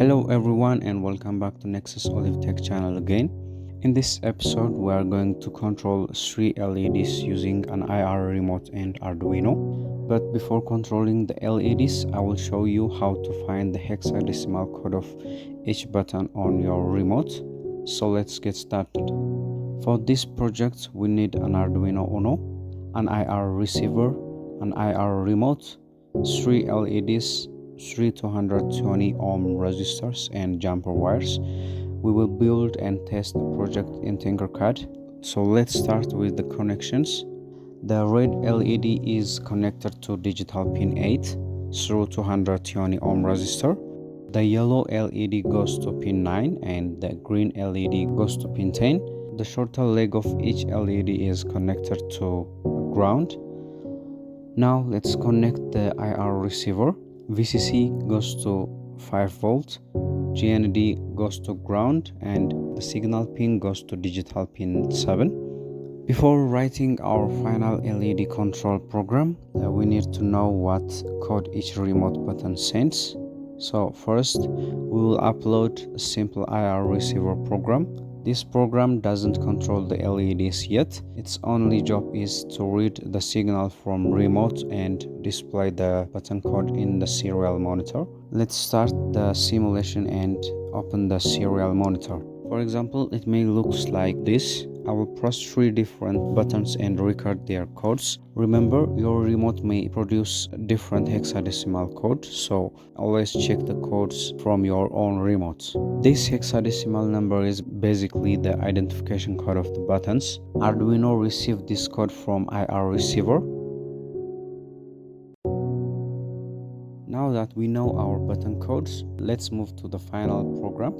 Hello everyone and welcome back to Nexus Olive Tech channel again. In this episode we are going to control 3 LEDs using an IR remote and Arduino. But before controlling the LEDs, I will show you how to find the hexadecimal code of each button on your remote. So let's get started. For this project we need an Arduino Uno, an IR receiver, an IR remote, 3 LEDs, 3 220 ohm resistors and jumper wires. We will build and test the project in Tinkercad. So let's start with the connections. The red LED is connected to digital pin 8 through 220 ohm resistor. The yellow LED goes to pin 9 and the green LED goes to pin 10. The shorter leg of each LED is connected to ground. Now let's connect the IR receiver. VCC goes to 5 volt, GND goes to ground, and the signal pin goes to digital pin 7. Before writing our final LED control program, we need to know what code each remote button sends. So first, we will upload a simple IR receiver program. This program doesn't control the LEDs yet. Its only job is to read the signal from remote and display the button code in the serial monitor. Let's start the simulation and open the serial monitor. For example, it may look like this. I will press 3 different buttons and record their codes. Remember, your remote may produce different hexadecimal code, so always check the codes from your own remote. This hexadecimal number is basically the identification code of the buttons. Arduino received this code from IR receiver. Now that we know our button codes, let's move to the final program.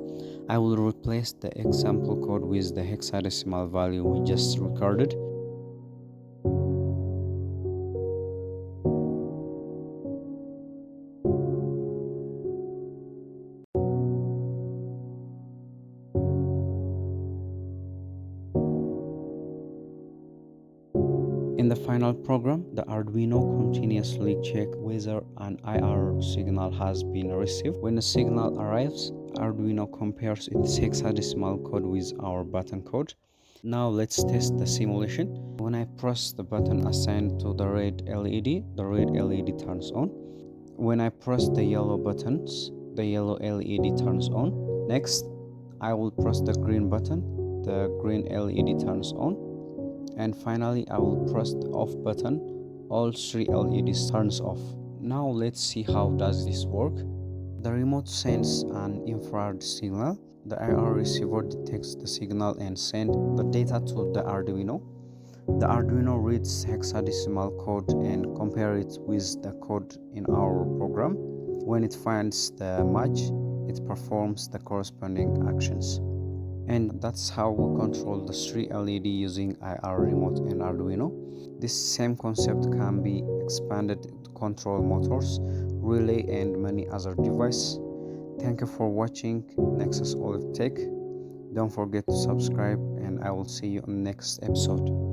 I will replace the example code with the hexadecimal value we just recorded. In the final program, the Arduino continuously checks whether an IR signal has been received. When a signal arrives, Arduino compares its hexadecimal code with our button code. Now let's test the simulation. When I press the button assigned to the red LED turns on. When I press the yellow buttons, the yellow LED turns on. Next, I will press the green button, the green LED turns on. And finally, I will press the off button, all 3 LEDs turns off. Now let's see how does this work. The remote sends an infrared signal. The IR receiver detects the signal and sends the data to the Arduino. The Arduino reads hexadecimal code and compares it with the code in our program. When it finds the match, it performs the corresponding actions. And that's how we control the 3 LED using IR remote and Arduino. This same concept can be expanded to control motors, relay, and many other devices. Thank you for watching Nexus Olive Tech. Don't forget to subscribe, and I will see you on the next episode.